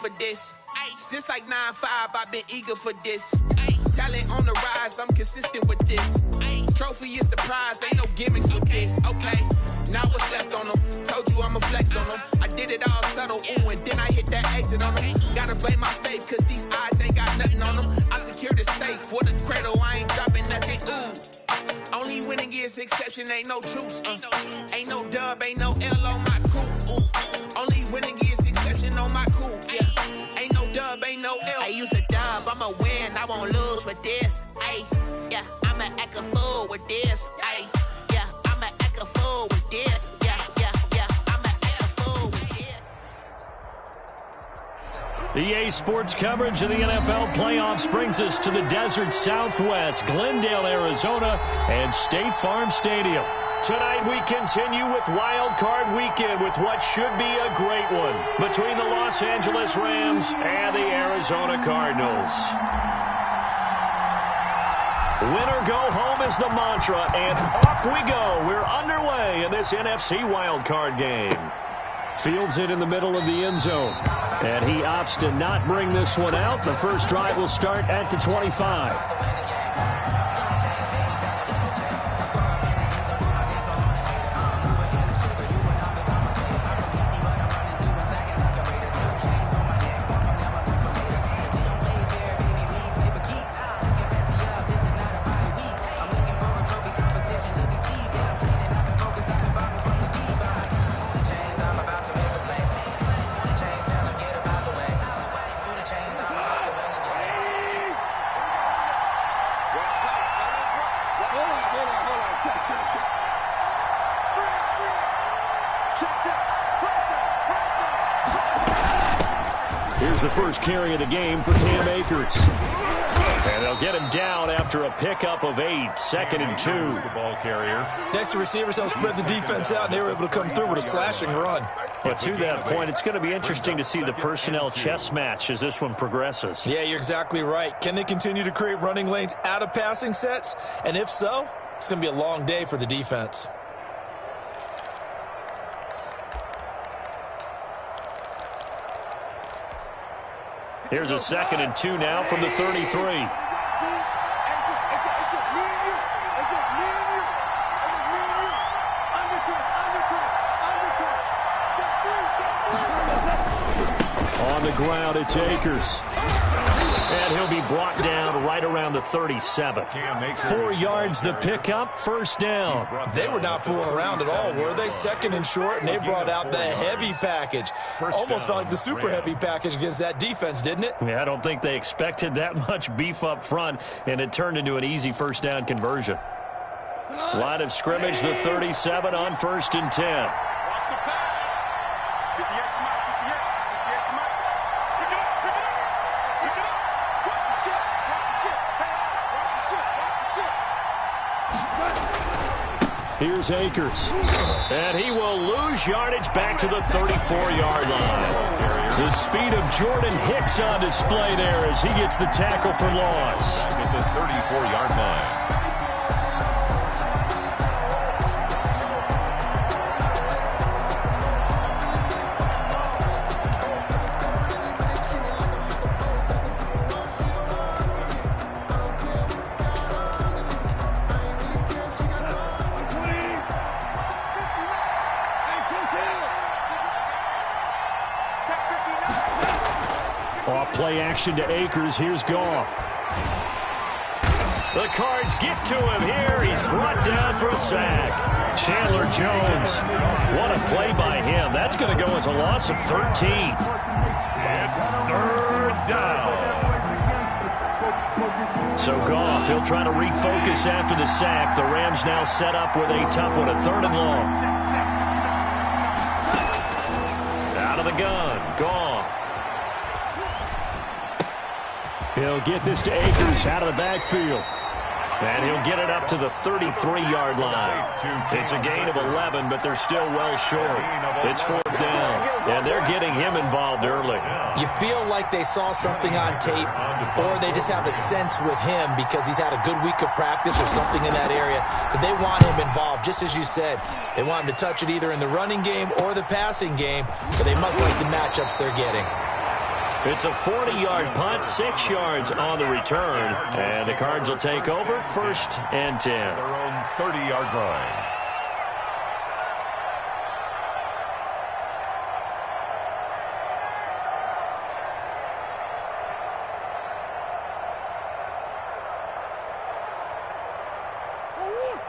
for this. Since like 9-5, I've been eager for this. Talent on the rise, I'm consistent with this. Trophy is the prize, ain't no gimmicks with this. Okay, now what's left on them? Told you I'ma flex on them. I did it all subtle, ooh, and then I hit that exit on them. Gotta blame my faith, cause these odds ain't got nothing on them. I secure the safe for the cradle, I ain't dropping nothing, ooh. Only winning is exception, ain't no truce. Ain't no dub, ain't no L on my crew. Only winning is exception on my crew. Yeah, ain't no dub, ain't no L. I use a dub, I'ma win, I won't lose with this. Ay, yeah, I'ma act a fool with this. Ay, yeah, I'ma act a fool with this. Yeah, I'ma act a fool with this. EA Sports coverage of the NFL playoffs brings us to the desert Southwest, Glendale, Arizona, and State Farm Stadium. Tonight we continue with Wild Card Weekend with what should be a great one between the Los Angeles Rams and the Arizona Cardinals. Win or go home is the mantra, and off we go. We're underway in this NFC Wild Card game. Fields it in the middle of the end zone, and he opts to not bring this one out. The first drive will start at the 25. Here's the first carry of the game for Cam Akers. And they'll get him down after a pickup of 8, 2nd and 2. The ball carrier. Next to receivers help spread the defense out, and they were able to come through with a slashing run. But to that point, it's going to be interesting to see the personnel chess match as this one progresses. Yeah, you're exactly right. Can they continue to create running lanes out of passing sets? And if so, it's going to be a long day for the defense. Here's a 2nd and 2 now from the 33. On the ground, it's Akers. And he'll be brought down right around the 37. 4 yards the pickup, first down. They were not fooling around at all, were they? 2nd and short, and they brought out the heavy package. Almost felt like the super heavy package against that defense, didn't it? Yeah, I don't think they expected that much beef up front, and it turned into an easy first down conversion. Line of scrimmage, the 37 on 1st and 10. Here's Akers. And he will lose yardage back to the 34-yard line. The speed of Jordan Hicks on display there as he gets the tackle for loss. At the 34-yard line. Play action to Akers. Here's Goff. The Cards get to him here. He's brought down for a sack. Chandler Jones. What a play by him. That's going to go as a loss of 13. It's 3rd down. So Goff, he'll try to refocus after the sack. The Rams now set up with a tough one, a 3rd and long. Out of the gun, Goff. He'll get this to Akers out of the backfield. And he'll get it up to the 33-yard line. It's a gain of 11, but they're still well short. It's 4th down, and they're getting him involved early. You feel like they saw something on tape, or they just have a sense with him because he's had a good week of practice or something in that area that they want him involved. Just as you said, they want him to touch it either in the running game or the passing game, but they must like the matchups they're getting. It's a 40-yard punt, 6 yards on the return. And the Cards will take over 1st and 10. Their own 30-yard line.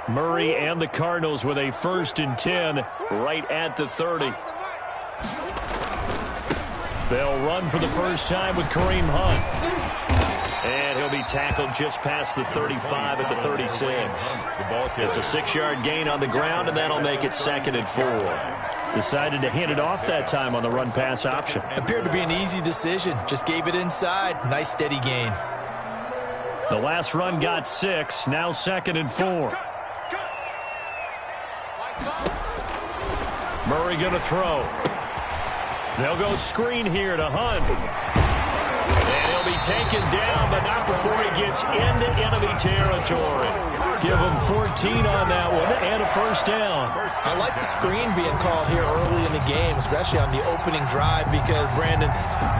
Murray and the Cardinals with a 1st and 10 right at the 30. They'll run for the first time with Kareem Hunt. And he'll be tackled just past the 35 at the 36. It's a 6-yard gain on the ground, and that'll make it 2nd and 4. Decided to hand it off that time on the run-pass option. Appeared to be an easy decision. Just gave it inside. Nice steady gain. The last run got 6. Now 2nd and 4. Murray going to throw. They'll go screen here to Hunt. And he'll be taken down, but not before he gets into enemy territory. Give him 14 on that one and a 1st down. I like the screen being called here early in the game, especially on the opening drive, because, Brandon,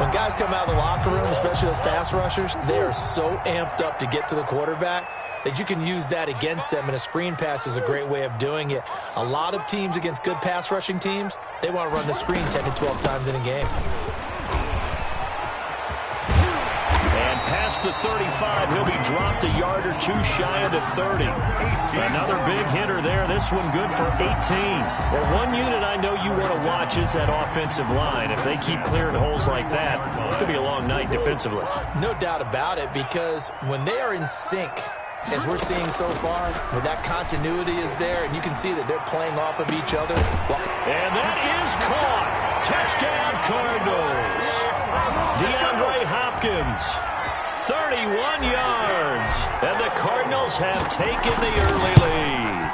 when guys come out of the locker room, especially those pass rushers, they are so amped up to get to the quarterback that you can use that against them, and a screen pass is a great way of doing it. A lot of teams against good pass rushing teams, they want to run the screen 10 to 12 times in a game. And past the 35, he'll be dropped a yard or 2 shy of the 30. Another big hitter there. This one good for 18. Well, one unit I know you want to watch is that offensive line. If they keep clearing holes like that, it could be a long night defensively. No doubt about it, because when they are in sync, as we're seeing so far, where that continuity is there, and you can see that they're playing off of each other. And that is caught. Touchdown, Cardinals. DeAndre Hopkins, 31 yards. And the Cardinals have taken the early lead.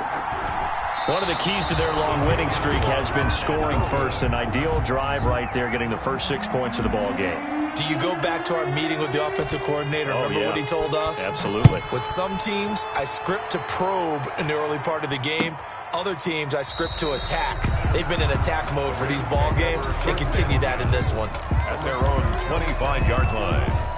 One of the keys to their long winning streak has been scoring first. An ideal drive right there, getting the first 6 points of the ball game. Do you go back to our meeting with the offensive coordinator? Remember what he told us? Absolutely. With some teams, I script to probe in the early part of the game. Other teams, I script to attack. They've been in attack mode for these ball games. They continue that in this one. At their own 25-yard line.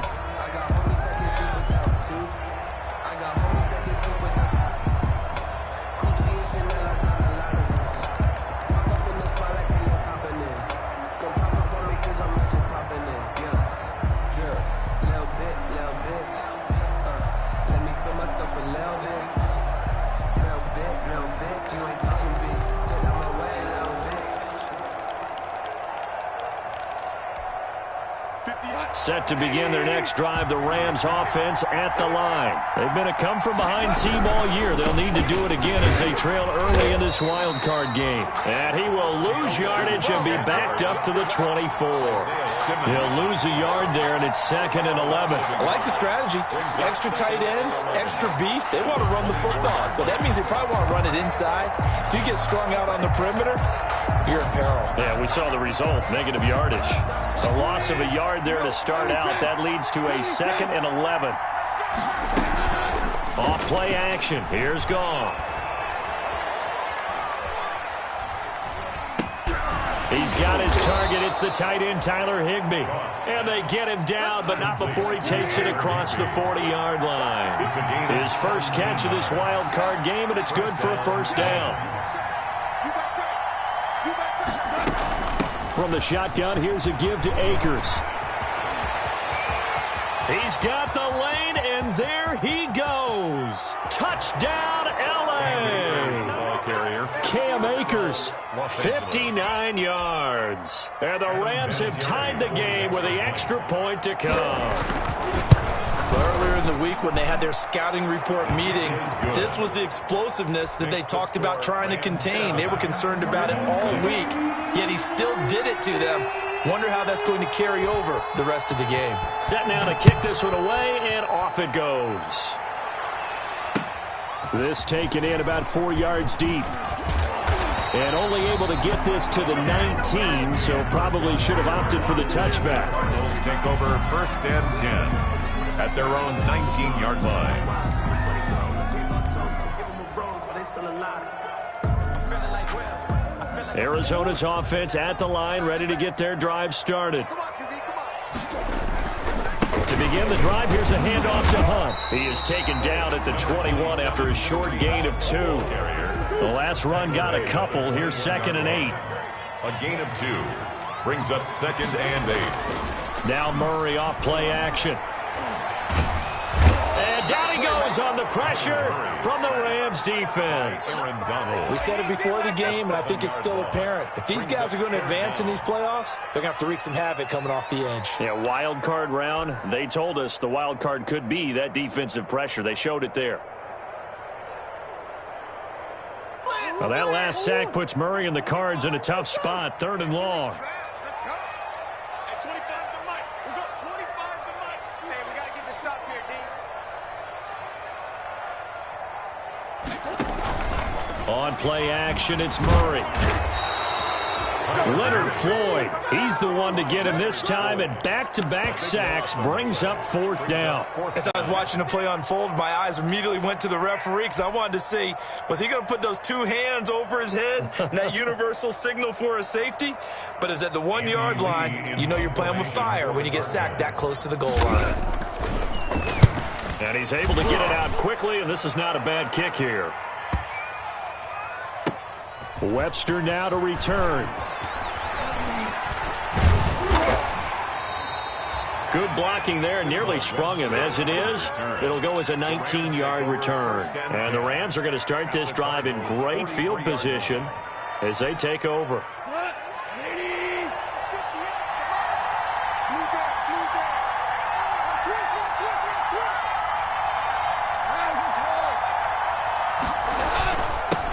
Set to begin their next drive, the Rams offense at the line. They've been a come-from-behind team all year. They'll need to do it again as they trail early in this wild card game. And he will lose yardage and be backed up to the 24. He'll lose a yard there, and it's 2nd and 11. I like the strategy. Extra tight ends, extra beef. They want to run the football, but that means they probably want to run it inside. If you get strung out on the perimeter, you're in peril. Yeah, we saw the result, negative yardage. A loss of a yard there to start out. That leads to a 2nd and 11. Off play action. Here's Goff. He's got his target. It's the tight end, Tyler Higbee. And they get him down, but not before he takes it across the 40-yard line. His first catch of this wild card game, and it's good for a 1st down. From the shotgun, here's a give to Akers. He's got the lane, and there he goes. Touchdown, L.A. Cam Akers, 59 yards. And the Rams have tied the game with the extra point to come. Earlier in the week when they had their scouting report meeting, this was the explosiveness that they talked about trying to contain. They were concerned about it all week, yet he still did it to them. Wonder how that's going to carry over the rest of the game. Set now to kick this one away, and off it goes. This taken in about 4 yards deep. And only able to get this to the 19, so probably should have opted for the touchback. Cardinals take over 1st and 10. At their own 19-yard line. Arizona's offense at the line, ready to get their drive started. begin the drive, here's a handoff to Hunt. He is taken down at the 21 after a short gain of 2. The last run got a couple. Here's 2nd and 8. A gain of 2 brings up 2nd and 8. Now Murray off play action. And down he goes on the pressure from the Rams defense. We said it before the game, and I think it's still apparent. If these guys are going to advance in these playoffs, they're going to have to wreak some havoc coming off the edge. Yeah, wild card round. They told us the wild card could be that defensive pressure. They showed it there. Well, that last sack puts Murray and the Cards in a tough spot. 3rd and long. On play action, it's Murray. Leonard Floyd, he's the one to get him this time, and back-to-back sacks brings up 4th down. As I was watching the play unfold, my eyes immediately went to the referee because I wanted to see, was he going to put those 2 hands over his head and that universal signal for a safety? But it's at the 1-yard line. You know you're playing with fire when you get sacked that close to the goal line. And he's able to get it out quickly, and this is not a bad kick here. Webster now to return. Good blocking there, nearly sprung him. As it is, it'll go as a 19-yard return. And the Rams are going to start this drive in great field position as they take over.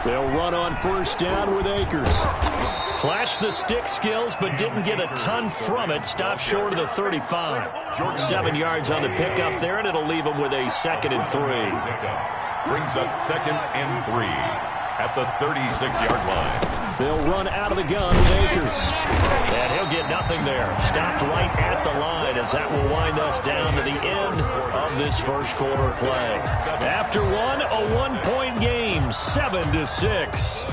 They'll run on 1st down with Akers. Flashed the stick skills, but didn't get a ton from it. Stopped short of the 35. 7 yards on the pickup there, and it'll leave them with a 2nd and 3. Brings up 2nd and 3 at the 36-yard line. They'll run out of the gun with Akers. And he'll get nothing there. Stopped right at the line as that will wind us down to the end of this first quarter play. After one, a 1-point game, 7-6.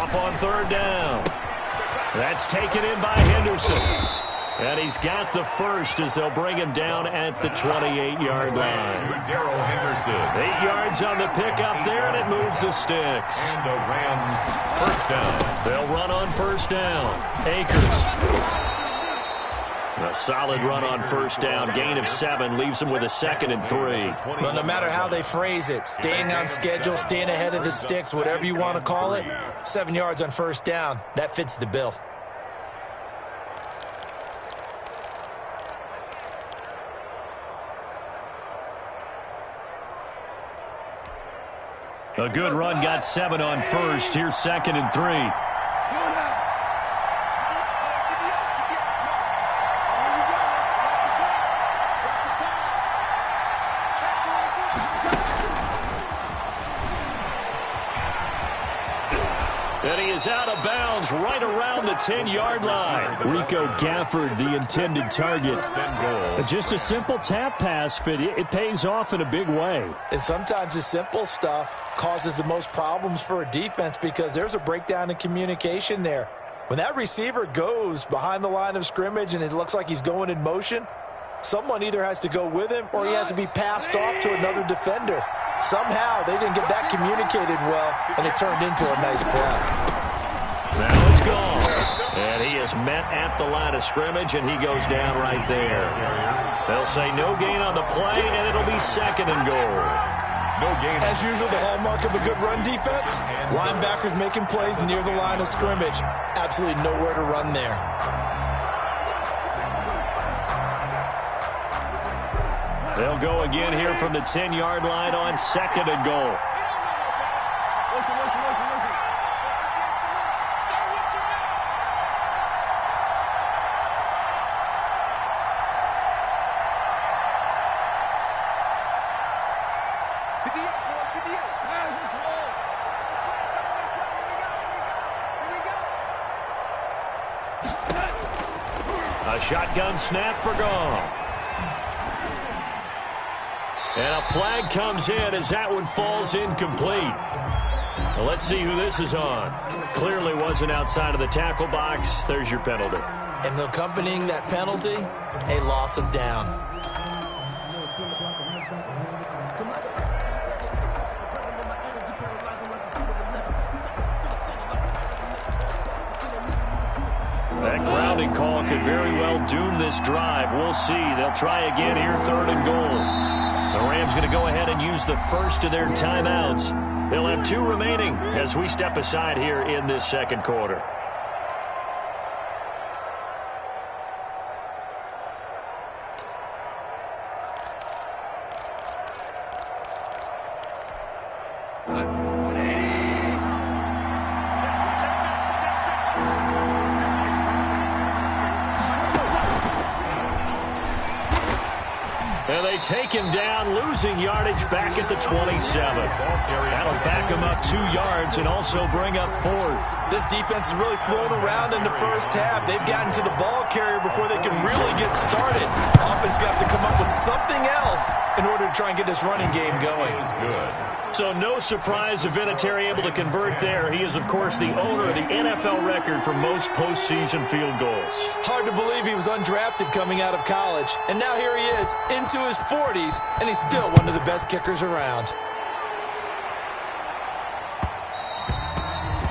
On 3rd down. That's taken in by Henderson. And he's got the first as they'll bring him down at the 28-yard line. 8 yards on the pickup there, and it moves the sticks. And the Rams 1st down. They'll run on 1st down. Akers. A solid run on 1st down. Gain of 7 leaves them with a 2nd and 3. Well, no matter how they phrase it, staying on schedule, staying ahead of the sticks, whatever you want to call it, 7 yards on 1st down, that fits the bill. A good run got 7 on 1st. Here's 2nd and 3. And he is out of bounds right around the 10-yard line. Rico Gafford, the intended target. Just a simple tap pass, but it pays off in a big way. And sometimes the simple stuff causes the most problems for a defense because there's a breakdown in communication there. When that receiver goes behind the line of scrimmage and it looks like he's going in motion, someone either has to go with him or he has to be passed off to another defender. Somehow they didn't get that communicated well, and it turned into a nice play. Now it's gone. And he is met at the line of scrimmage, and he goes down right there. They'll say no gain on the play, and it'll be 2nd and goal. No gain. As usual, the hallmark of a good run defense, linebackers making plays near the line of scrimmage. Absolutely nowhere to run there. They'll go again here from the 10-yard line on 2nd and goal. A shotgun snap for Goff. And a flag comes in as that one falls incomplete. Well, let's see who this is on. Clearly wasn't outside of the tackle box. There's your penalty. And accompanying that penalty, a loss of down. That grounding call could very well doom this drive. We'll see. They'll try again here, 3rd and goal. The Rams going to go ahead and use the first of their timeouts. They'll have 2 remaining as we step aside here in this second quarter. And they take him down, losing yardage back at the 27. That'll back him up 2 yards and also bring up 4th. This defense is really thrown around in the first half. They've gotten to the ball carrier before they can really get started. Offense got to come up with something else in order to try and get this running game going. So no surprise if Vinatieri able to convert there. He is, of course, the owner of the NFL record for most postseason field goals. Hard to believe he was undrafted coming out of college. And now here he is into his 40s, and he's still one of the best kickers around.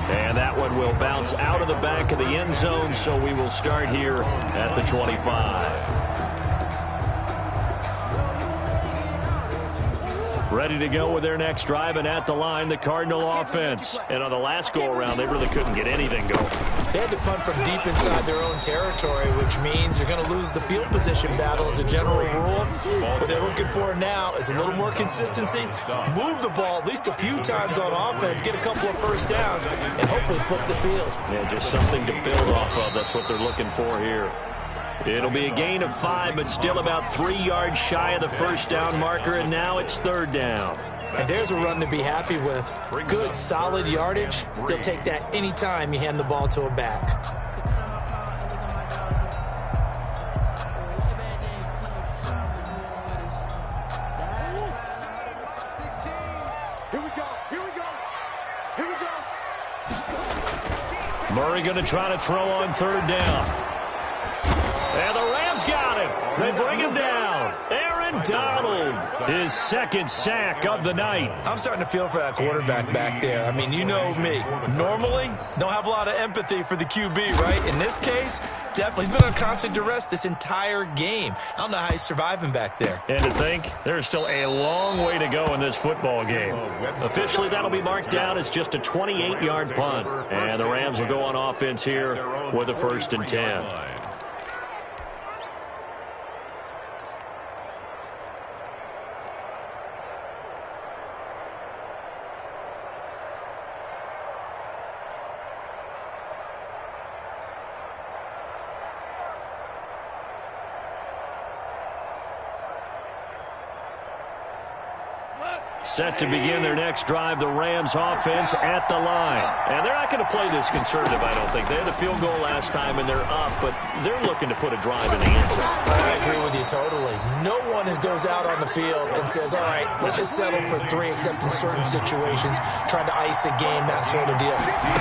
And that one will bounce out of the back of the end zone, so we will start here at the 25. Ready to go with their next drive, and at the line, the Cardinal offense. And on the last go-around, they really couldn't get anything going. They had to punt from deep inside their own territory, which means they're going to lose the field position battle as a general rule. What they're looking for now is a little more consistency, move the ball at least a few times on offense, get a couple of first downs, and hopefully flip the field. Yeah, just something to build off of. That's what they're looking for here. It'll be a gain of 5, but still about 3 yards shy of the first down marker, and now it's 3rd down. And there's a run to be happy with. Good, solid yardage. They'll take that anytime you hand the ball to a back. Murray going to try to throw on 3rd down. And the Rams got him. They bring him down. Aaron Donald, his 2nd sack of the night. I'm starting to feel for that quarterback back there. I mean, you know me. Normally, don't have a lot of empathy for the QB, right? In this case, definitely. He's been on constant duress this entire game. I don't know how he's surviving back there. And to think, there's still a long way to go in this football game. Officially, that'll be marked down as just a 28-yard punt. And the Rams will go on offense here with a 1st and 10. Set to begin their next drive, the Rams offense at the line. And they're not going to play this conservative, I don't think. They had a field goal last time, and they're up, but they're looking to put a drive in the end zone. I agree with you totally. No one goes out on the field and says, all right, let's just settle for 3, except in certain situations, trying to ice a game, that sort of deal.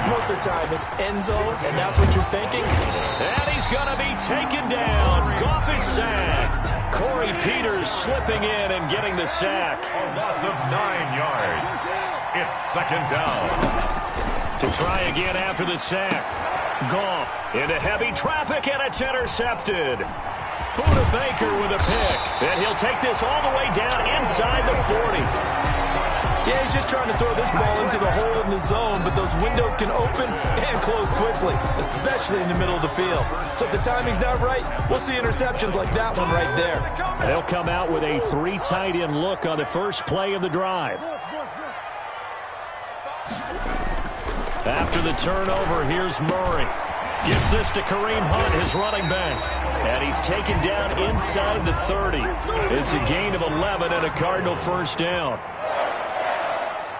Most of the time, it's end zone, and that's what you're thinking. And he's going to be taken down. Goff is sacked. Corey Peters slipping in and getting the sack. A loss of 9 yards. It's 2nd down. To try again after the sack. Goff into heavy traffic, and it's intercepted. Buda Baker with a pick. And he'll take this all the way down inside the 40. Yeah, he's just trying to throw this ball into the hole in the zone, but those windows can open and close quickly, especially in the middle of the field. So if the timing's not right, we'll see interceptions like that one right there. They'll come out with a 3 tight end look on the first play of the drive. After the turnover, here's Murray. Gets this to Kareem Hunt, his running back. And he's taken down inside the 30. It's a gain of 11 and a Cardinal first down.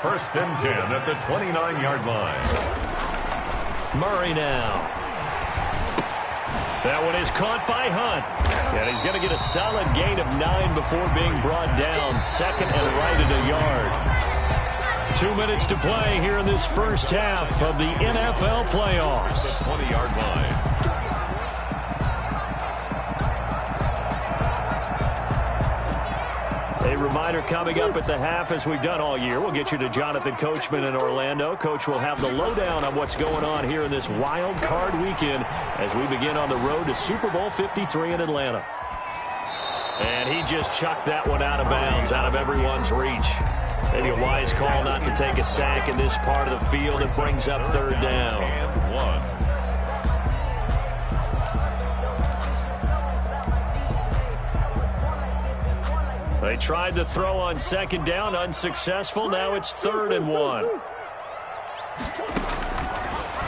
First and 10 at the 29-yard line. Murray now. That one is caught by Hunt. And he's going to get a solid gain of 9 before being brought down. Second and right at a yard. 2 minutes to play here in this first half of the NFL playoffs. The 20-yard line. A reminder coming up at the half, as we've done all year. We'll get you to Jonathan Coachman in Orlando. Coach will have the lowdown on what's going on here in this wild card weekend as we begin on the road to Super Bowl 53 in Atlanta. And he just chucked that one out of bounds, out of everyone's reach. Maybe a wise call not to take a sack in this part of the field. It brings up third down. And 1. They tried to throw on second down, unsuccessful. Now it's 3rd and 1.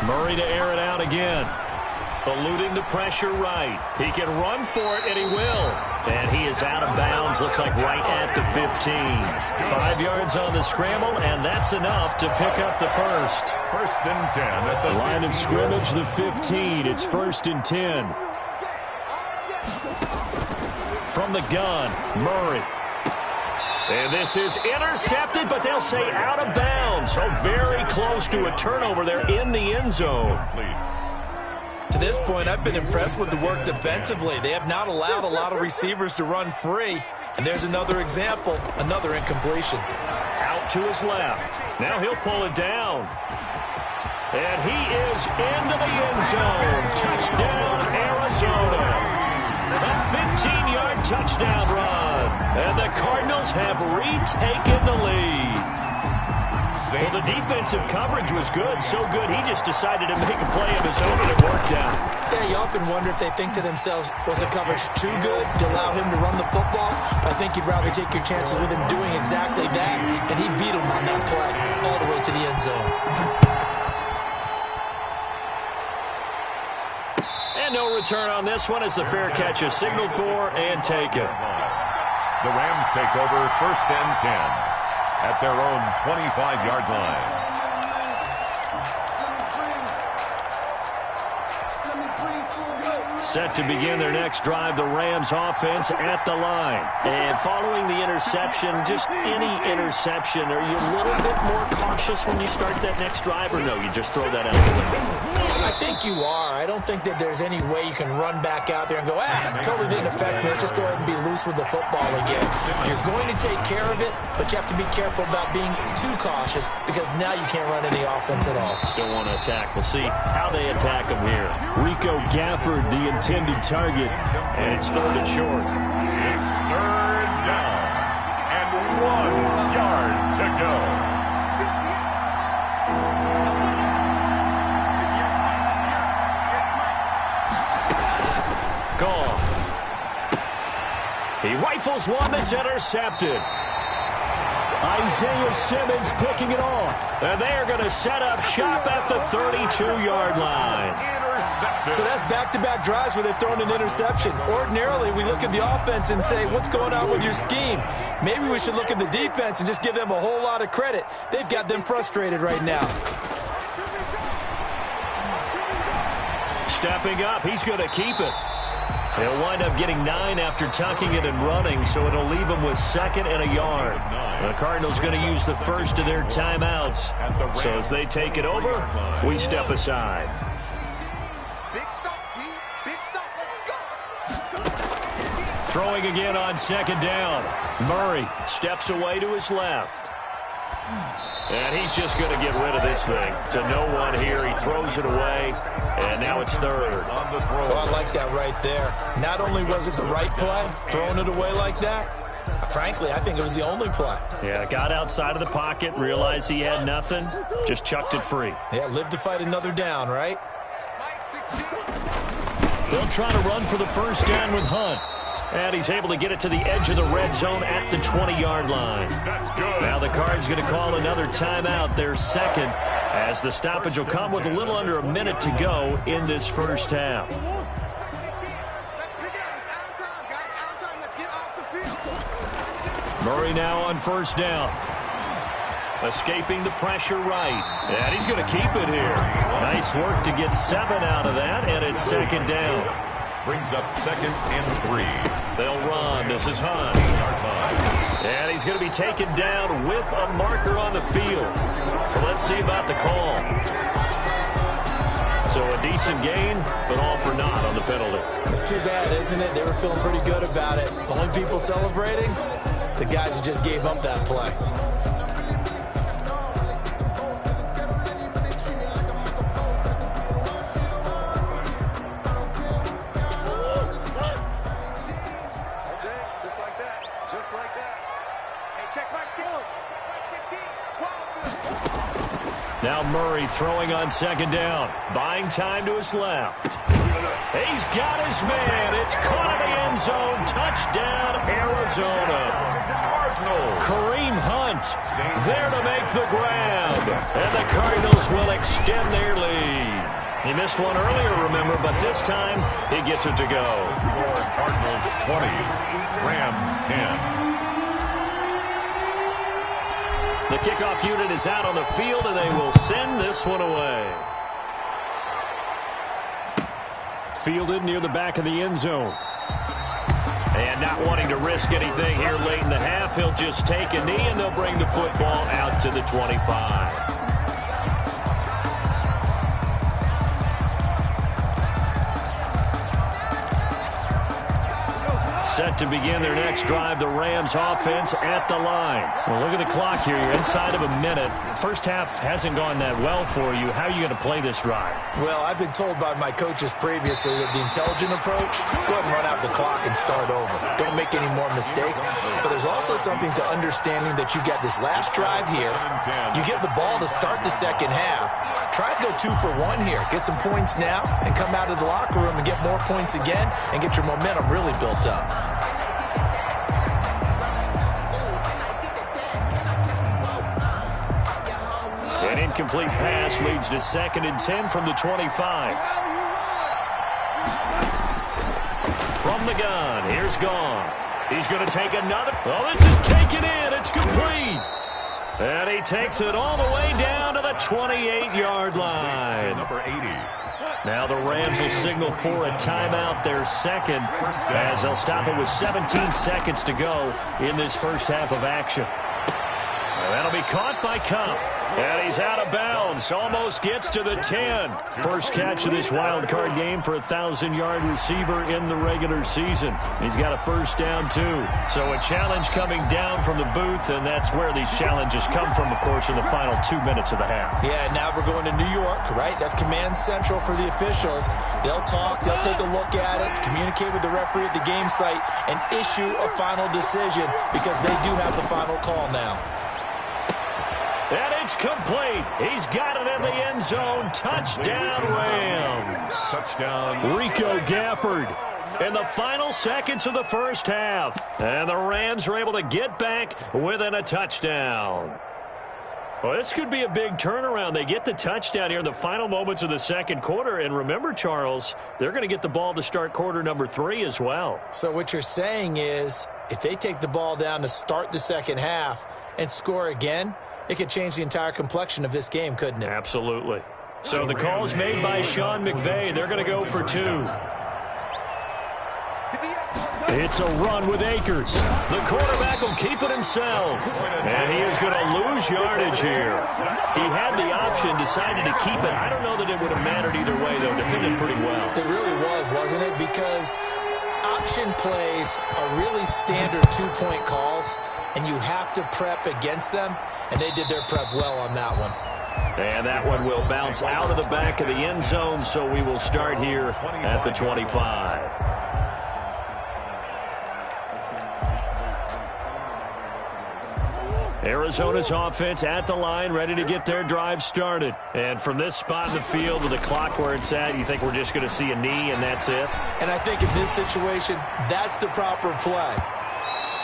Murray to air it out again. Eluding the pressure right. He can run for it, and he will. And he is out of bounds, looks like right at the 15. 5 yards on the scramble, and that's enough to pick up the first. First and 10 at the Line of scrimmage, the 15. It's 1st and 10. From the gun, Murray. And this is intercepted, but they'll say out of bounds. So very close to a turnover there in the end zone. To this point, I've been impressed with the work defensively. They have not allowed a lot of receivers to run free. And there's another example, another incompletion. Out to his left. Now he'll pull it down. And he is into the end zone. Touchdown, Arizona. A 15-yard touchdown run. And the Cardinals have retaken the lead. Well, the defensive coverage was good, so good he just decided to make a play of his own, and it worked out. Yeah, you often wonder if they think to themselves, was the coverage too good to allow him to run the football? But I think you'd rather take your chances with him doing exactly that, and he beat him on that play all the way to the end zone. And no return on this one as the fair catch is signaled for and taken. The Rams take over 1st and 10 at their own 25-yard line. Set to begin their next drive, the Rams offense at the line. And following the interception, just any interception, are you a little bit more cautious when you start that next drive, or no, you just throw that out the window? I think you are. I don't think that there's any way you can run back out there and go, totally didn't affect me. Let's just go ahead and be loose with the football again. You're going to take care of it, but you have to be careful about being too cautious because now you can't run any offense at all. Still want to attack. We'll see how they attack him here. Rico Gafford, the intended target, and it's 3rd and short. It's 3rd down and 1 yard to go. Gone. He rifles one that's intercepted. Isaiah Simmons picking it off. And they are going to set up shop at the 32-yard line. So that's back-to-back drives where they've thrown an interception. Ordinarily, we look at the offense and say, what's going on with your scheme? Maybe we should look at the defense and just give them a whole lot of credit. They've got them frustrated right now. Stepping up, he's going to keep it. They'll wind up getting 9 after tucking it and running, so it'll leave them with 2nd and a yard. The Cardinals going to use the first of their timeouts. So as they take it over, we step aside. Throwing again on 2nd down. Murray steps away to his left. And he's just going to get rid of this thing. To no one here. He throws it away. And now it's 3rd. Oh, I like that right there. Not only was it the right play, throwing it away like that, frankly, I think it was the only play. Yeah, got outside of the pocket, realized he had nothing, just chucked it free. Yeah, live to fight another down, right? They'll try to run for the first down with Hunt. And he's able to get it to the edge of the red zone at the 20-yard line. That's good. Now the Cards going to call another timeout, their 2nd, as the stoppage will come with a little under a minute to go in this first half. Murray now on 1st down. Escaping the pressure right. And he's going to keep it here. Nice work to get 7 out of that, and it's second down. Brings up 2nd and 3. They'll run. This is Hunt. And he's going to be taken down with a marker on the field. So let's see about the call. So a decent gain, but all for naught on the penalty. It's too bad, isn't it? They were feeling pretty good about it. Only people celebrating, the guys who just gave up that play. Now Murray throwing on second down. Buying time to his left. He's got his man. It's caught in the end zone. Touchdown, Arizona. Kareem Hunt there to make the grab. And the Cardinals will extend their lead. He missed one earlier, remember, but this time he gets it to go. Cardinals 20, Rams 10. The kickoff unit is out on the field, and they will send this one away. Fielded near the back of the end zone. And not wanting to risk anything here late in the half, he'll just take a knee, and they'll bring the football out to the 25. Set to begin their next drive, the Rams offense at the line. Well, look at the clock here. You're inside of a minute. First half hasn't gone that well for you. How are you going to play this drive? Well, I've been told by my coaches previously that the intelligent approach, go ahead and run out the clock and start over. Don't make any more mistakes. But there's also something to understanding that you got this last drive here. You get the ball to start the second half. Try to go 2 for 1 here. Get some points now and come out of the locker room and get more points again and get your momentum really built up. An incomplete pass leads to 2nd and 10 from the 25. From the gun, here's Goff. He's going to take another. Oh, this is taken in. It's complete. And he takes it all the way down to the 28-yard line. Number 80. Now the Rams will signal for a timeout, their second, as they'll stop it with 17 seconds to go in this first half of action. And that'll be caught by Cup. And he's out of bounds. Almost gets to the 10. First catch of this wild card game for a 1,000-yard receiver in the regular season. He's got a first down, too. So a challenge coming down from the booth, and that's where these challenges come from, of course, in the final 2 minutes of the half. Yeah, now we're going to New York, right? That's command central for the officials. They'll talk, they'll take a look at it, communicate with the referee at the game site, and issue a final decision because they do have the final call now. And it's complete. He's got it in the end zone. Touchdown, Rams. Touchdown. Rico Gafford in the final seconds of the first half. And the Rams are able to get back within a touchdown. Well, this could be a big turnaround. They get the touchdown here in the final moments of the second quarter. And remember, Charles, they're going to get the ball to start quarter number 3 as well. So what you're saying is if they take the ball down to start the second half and score again, it could change the entire complexion of this game, couldn't it? Absolutely. So the call is made by Sean McVay. They're going to go for 2. It's a run with Akers. The quarterback will keep it himself. And he is going to lose yardage here. He had the option, decided to keep it. I don't know that it would have mattered either way, though. Defended pretty well. It really was, wasn't it? Because option plays are really standard 2-point calls, and you have to prep against them. And they did their prep well on that one. And that one will bounce out of the back of the end zone, so we will start here at the 25. Arizona's offense at the line, ready to get their drive started. And from this spot in the field with the clock where it's at, you think we're just going to see a knee and that's it? And I think in this situation, that's the proper play.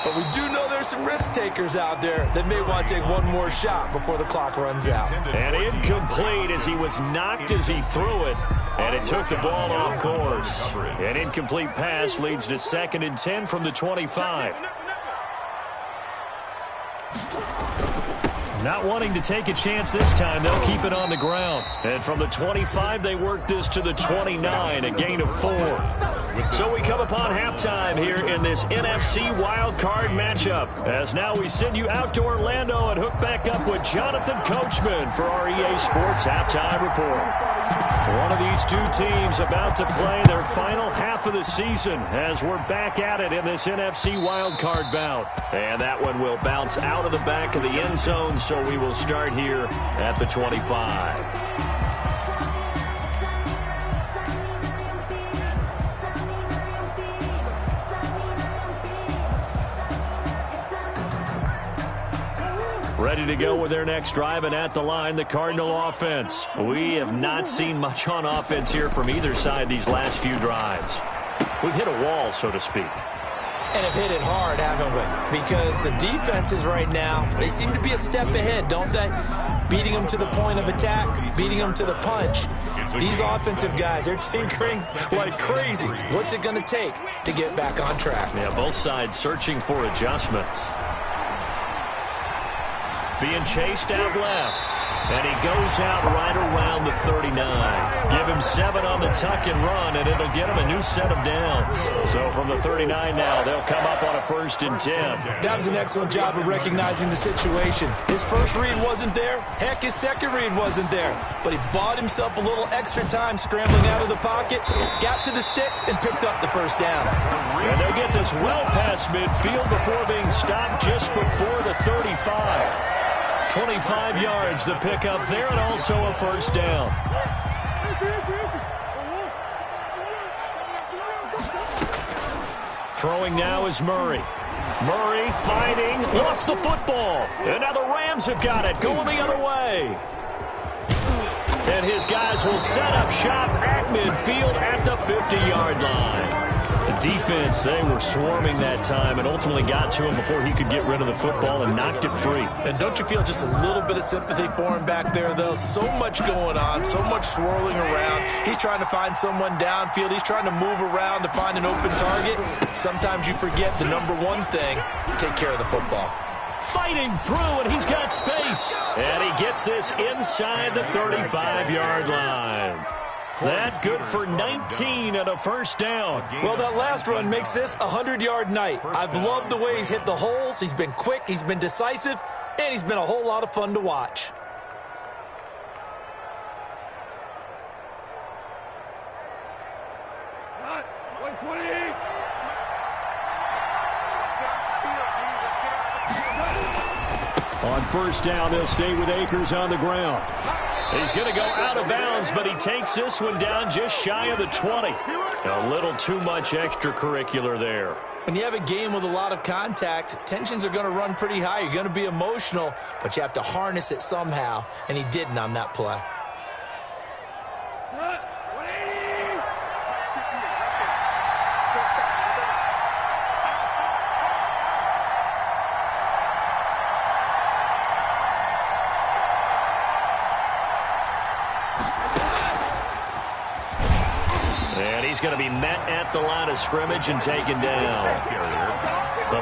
But we do know there's some risk takers out there that may want to take one more shot before the clock runs out. And incomplete as he was knocked as he threw it. And it took the ball off course. An incomplete pass leads to 2nd and 10 from the 25. Not wanting to take a chance this time, they'll keep it on the ground. And from the 25, they work this to the 29, a gain of 4. So we come upon halftime here in this NFC Wild Card matchup. As now we send you out to Orlando and hook back up with Jonathan Coachman for our EA Sports Halftime Report. One of these two teams about to play their final half of the season as we're back at it in this NFC Wild Card bout. And that one will bounce out of the back of the end zone, so we will start here at the 25. Ready to go with their next drive, and at the line, the Cardinal offense. We have not seen much on offense here from either side these last few drives. We've hit a wall, so to speak. And have hit it hard, haven't we? Because the defenses right now, they seem to be a step ahead, don't they? Beating them to the point of attack, beating them to the punch. These offensive guys, they're tinkering like crazy. What's it going to take to get back on track? Yeah, both sides searching for adjustments. Being chased out left. And he goes out right around the 39. Give him 7 on the tuck and run, and it'll get him a new set of downs. So from the 39 now, they'll come up on a 1st and 10. That was an excellent job of recognizing the situation. His first read wasn't there. Heck, his second read wasn't there. But he bought himself a little extra time scrambling out of the pocket, got to the sticks, and picked up the first down. And they'll get this well past midfield before being stopped just before the 35. 25 yards the pickup there, and also a first down. Throwing now is Murray. Murray fighting, lost the football. And now the Rams have got it, going the other way. And his guys will set up shop at midfield at the 50-yard line. The defense, they were swarming that time and ultimately got to him before he could get rid of the football and knocked it free. And don't you feel just a little bit of sympathy for him back there, though? So much going on, so much swirling around. He's trying to find someone downfield. He's trying to move around to find an open target. Sometimes you forget the number one thing, take care of the football. Fighting through, and he's got space. And he gets this inside the 35-yard line. That good for 19 and a first down. Well, that last run makes this a 100-yard night. I've loved the way he's hit the holes. He's been quick, he's been decisive, and he's been a whole lot of fun to watch. On first down, they'll stay with Akers on the ground. He's going to go out of bounds, but he takes this one down just shy of the 20. A little too much extracurricular there. When you have a game with a lot of contact, tensions are going to run pretty high. You're going to be emotional, but you have to harness it somehow, and he didn't on that play. He's going to be met at the line of scrimmage and taken down.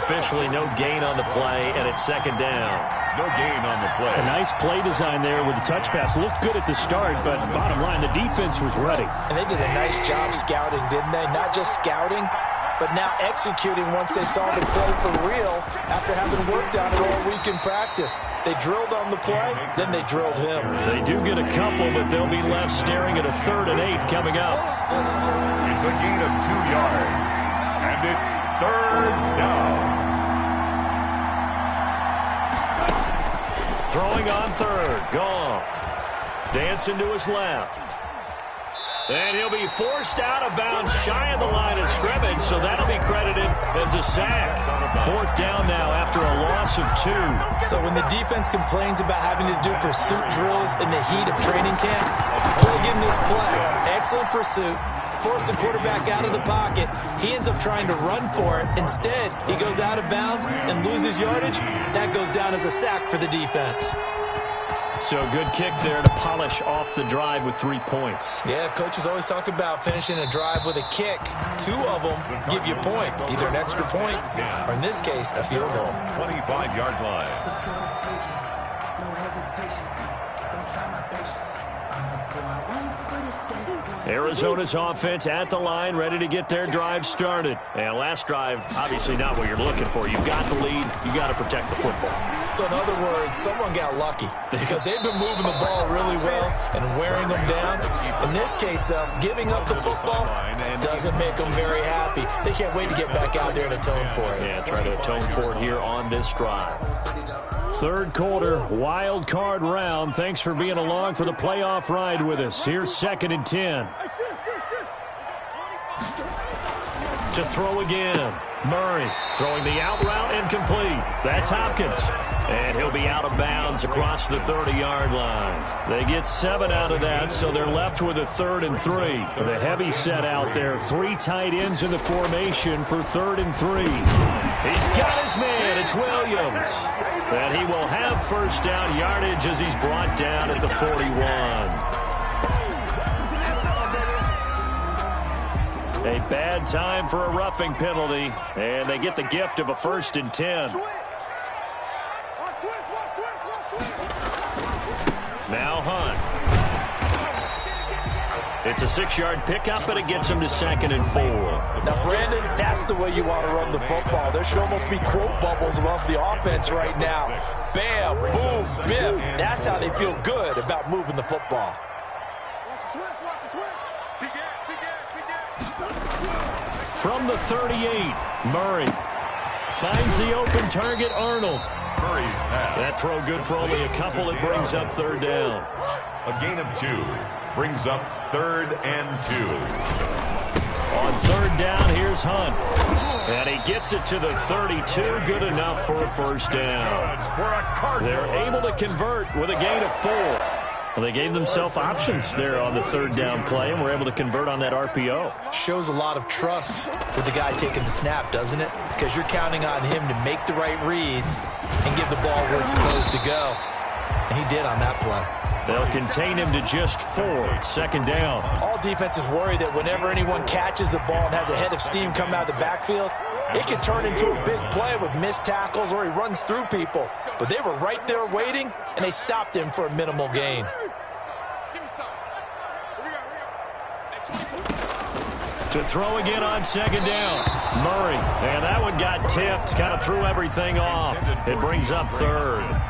Officially no gain on the play, and it's second down. No gain on the play. A nice play design there with the touch pass. Looked good at the start, but bottom line, the defense was ready. And they did a nice job scouting, didn't they? Not just scouting, but now executing once they saw the play for real after having worked on it all week in practice. They drilled on the play, then they drilled him. They do get a couple, but they'll be left staring at a 3rd and 8 coming up. It's a gain of 2 yards, and it's 3rd down. Throwing on 3rd, Goff. Dancing to his left. And he'll be forced out of bounds shy of the line of scrimmage, so that'll be credited as a sack. 4th down now after a loss of 2. So when the defense complains about having to do pursuit drills in the heat of training camp, plug in this play. Excellent pursuit. Force the quarterback out of the pocket. He ends up trying to run for it. Instead, he goes out of bounds and loses yardage. That goes down as a sack for the defense. So good kick there to polish off the drive with 3 points. Yeah, coaches always talk about finishing a drive with a kick. 2 of them give you points, either an extra point or, in this case, a field goal. 25-yard line. Arizona's offense at the line, ready to get their drive started. And last drive, obviously not what you're looking for. You've got the lead. You got to protect the football. So in other words, someone got lucky because they've been moving the ball really well and wearing them down. In this case, though, giving up the football doesn't make them very happy. They can't wait to get back out there and atone for it. Yeah, try to atone for it here on this drive. Third quarter, wild card round. Thanks for being along for the playoff ride with us. Here's 2nd and 10. To throw again. Murray throwing the out route incomplete. That's Hopkins. And he'll be out of bounds across the 30-yard line. They get 7 out of that, so they're left with a 3rd and 3. The heavy set out there. 3 tight ends in the formation for 3rd and 3. He's got his man. It's Williams. And he will have first down yardage as he's brought down at the 41. A bad time for a roughing penalty, and they get the gift of a 1st and 10. Now Hunt. It's a 6-yard pickup, but it gets him to 2nd and 4. Now, Brandon, that's the way you want to run the football. There should almost be quote bubbles above the offense right now. Bam, boom, biff. That's how they feel good about moving the football. From the 38, Murray finds the open target, Arnold. Murray's pass. That throw good for only a couple. It brings up 3rd down. A gain of 2 brings up 3rd and 2. On 3rd down, here's Hunt. And he gets it to the 32. Good enough for a first down. They're able to convert with a gain of 4. Well, they gave themselves options there on the 3rd down play and were able to convert on that RPO. Shows a lot of trust with the guy taking the snap, doesn't it? Because you're counting on him to make the right reads and give the ball where it's supposed to go. And he did on that play. They'll contain him to just 4. 2nd down. All defenses worry that whenever anyone catches the ball and has a head of steam come out of the backfield, it can turn into a big play with missed tackles or he runs through people. But they were right there waiting, and they stopped him for a minimal gain. To throw again on 2nd down. Murray. And that one got tipped. Kind of threw everything off. It brings up 3rd.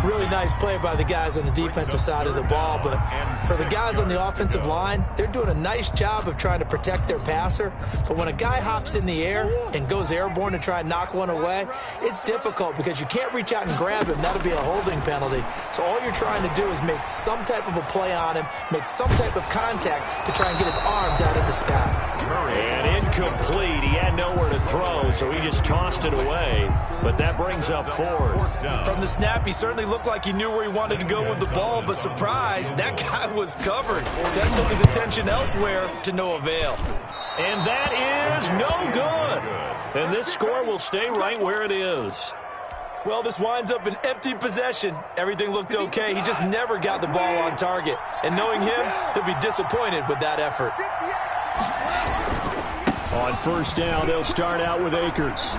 Really nice play by the guys on the defensive side of the ball, but for the guys on the offensive line, they're doing a nice job of trying to protect their passer. But when a guy hops in the air and goes airborne to try and knock one away, it's difficult because you can't reach out and grab him. That'll be a holding penalty. So all you're trying to do is make some type of a play on him, make some type of contact to try and get his arms out of the sky. And incomplete. He had nowhere to throw, so he just tossed it away. But that brings up 4th. From the snap, he certainly looked like he knew where he wanted to go with the ball, but surprise, that guy was covered. So that took his attention elsewhere to no avail. And that is no good. And this score will stay right where it is. Well, this winds up an empty possession. Everything looked okay. He just never got the ball on target. And knowing him, he'll be disappointed with that effort. On 1st down, they'll start out with Akers.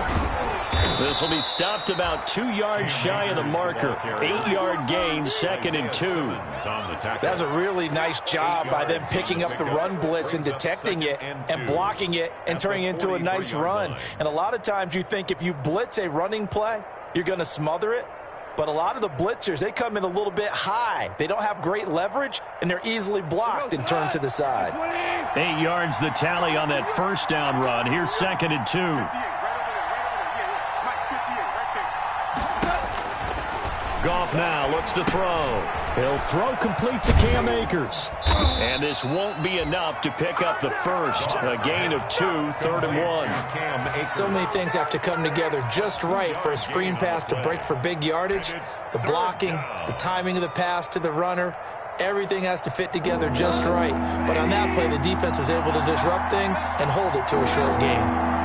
This will be stopped about 2 yards shy of the marker. 8-yard gain, 2nd and 2. That's a really nice job by them picking up the run blitz and detecting it and blocking it and turning it into a nice run. And a lot of times you think if you blitz a running play, you're going to smother it. But a lot of the blitzers, they come in a little bit high. They don't have great leverage, and they're easily blocked and turned to the side. 8 yards the tally on that 1st down run. Here's 2nd and 2. Goff now looks to throw. He'll throw complete to Cam Akers. And this won't be enough to pick up the first. A gain of 2, 3rd and 1. So many things have to come together just right for a screen pass to break for big yardage. The blocking, the timing of the pass to the runner, everything has to fit together just right. But on that play, the defense was able to disrupt things and hold it to a short gain.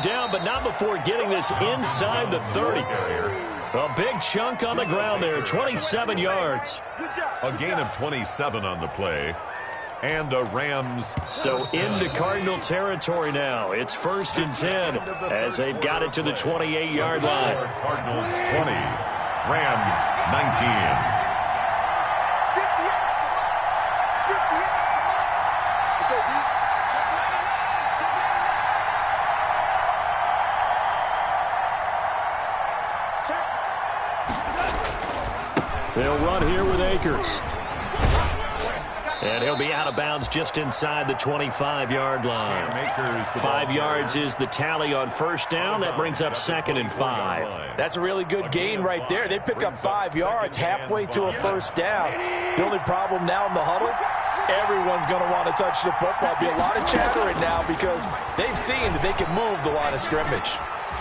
Down, but not before getting this inside the 30. A big chunk on the ground there, 27 yards. A gain of 27 on the play. and a Rams. So into Cardinal territory now. It's 1st and 10 as they've got it to the 28-yard line. Cardinals 20, Rams 19. They'll run here with Akers. And he'll be out of bounds just inside the 25-yard line. 5 yards is the tally on first down. That brings up 2nd and 5. That's a really good gain right there. They pick up 5 yards halfway to a first down. The only problem now in the huddle, everyone's going to want to touch the football. Be a lot of chattering now because they've seen that they can move the line of scrimmage.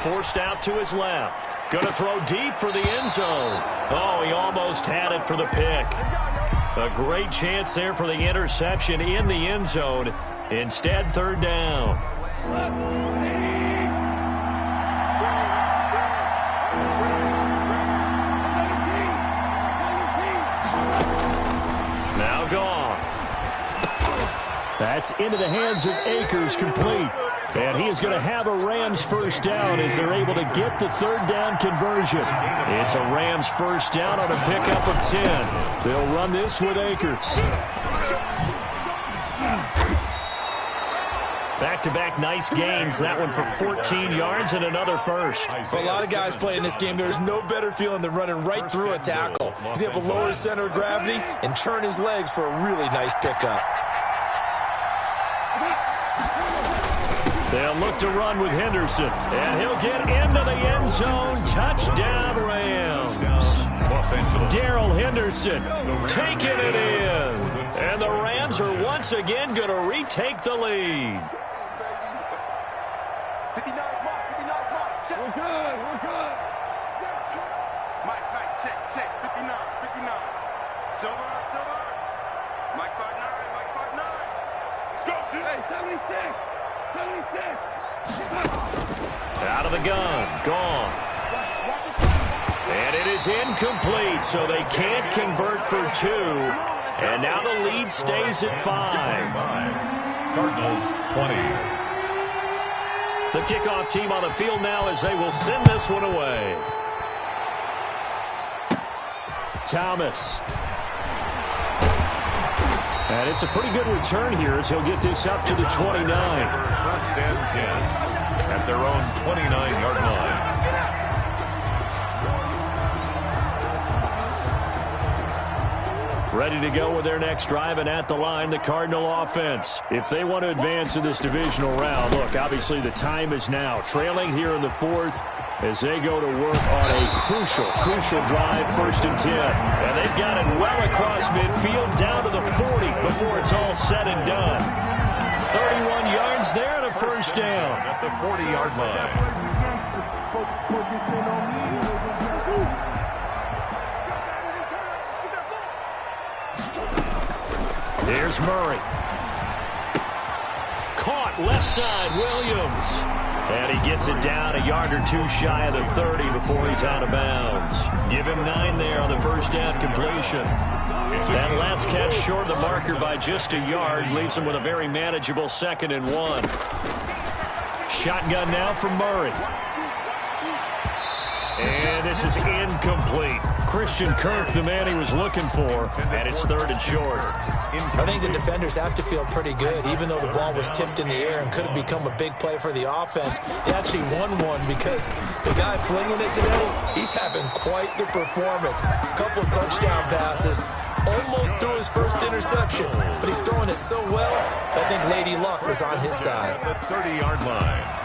Forced out to his left. Going to throw deep for the end zone. Oh, he almost had it for the pick. A great chance there for the interception in the end zone. Instead, 3rd down. Now Goff. That's into the hands of Akers, complete. And he is going to have a Rams first down as they're able to get the 3rd down conversion. It's a Rams first down on a pickup of 10. They'll run this with Akers. Back-to-back nice gains. That one for 14 yards and another first. For a lot of guys playing this game, there's no better feeling than running right through a tackle. He's able to lower his center of gravity and turn his legs for a really nice pickup. They'll look to run with Henderson, and he'll get into the end zone. Touchdown, Rams. Darrell Henderson taking it in. And the Rams are once again going to retake the lead. We're good. Mike, check. 59. Silver. Mike 5'9. Let's go, dude. Hey, 76. Out of the gun, gone. And it is incomplete, so they can't convert for 2. And now the lead stays at 5. Cardinals 20. The kickoff team on the field now as they will send this one away. Thomas. And it's a pretty good return here as he'll get this up to the 29. 1st and 10 at their own 29-yard line. Ready to go with their next drive, and at the line, the Cardinal offense. If they want to advance in this divisional round, look, obviously the time is now. Trailing here in the 4th as they go to work on a crucial drive, 1st and 10. And they've got it well across midfield down to the 40 before it's all said and done. 31 yards there and a first down. At the 40-yard line. Here's Murray. Caught left side, Williams. And he gets it down a yard or 2 shy of the 30 before he's out of bounds. Give him 9 there on the first down completion. That last catch short of the marker by just a yard leaves him with a very manageable 2nd and 1. Shotgun now from Murray. And this is incomplete. Christian Kirk, the man he was looking for, and it's 3rd and short. I think the defenders have to feel pretty good, even though the ball was tipped in the air and could have become a big play for the offense. They actually won one because the guy flinging it today, he's having quite the performance. A couple of touchdown passes, almost threw his first interception, but he's throwing it so well that I think Lady Luck was on his side. At the 30-yard line.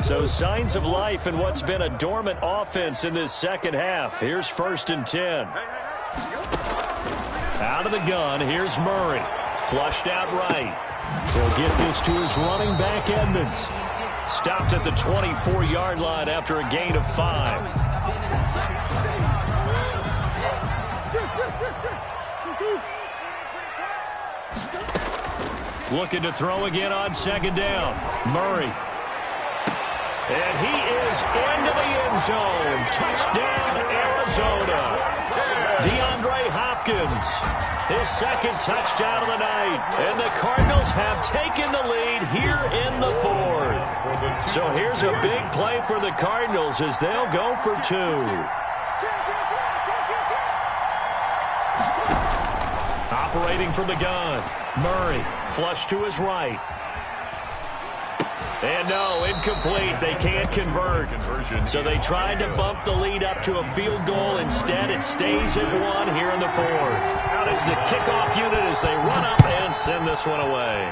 So signs of life in what's been a dormant offense in this second half. Here's 1st and 10. Out of the gun, here's Murray. Flushed out right. He'll get this to his running back, Edmonds. Stopped at the 24-yard line after a gain of 5. Looking to throw again on 2nd down. Murray. And he is into the end zone. Touchdown, Arizona. DeAndre Hopkins Hopkins. His second touchdown of the night. And the Cardinals have taken the lead here in the fourth. So here's a big play for the Cardinals as they'll go for two. Operating from the gun. Murray, flush to his right. And no, incomplete. They can't convert. So they tried to bump the lead up to a field goal. Instead, it stays at one here in the fourth. Out is the kickoff unit as they run up and send this one away.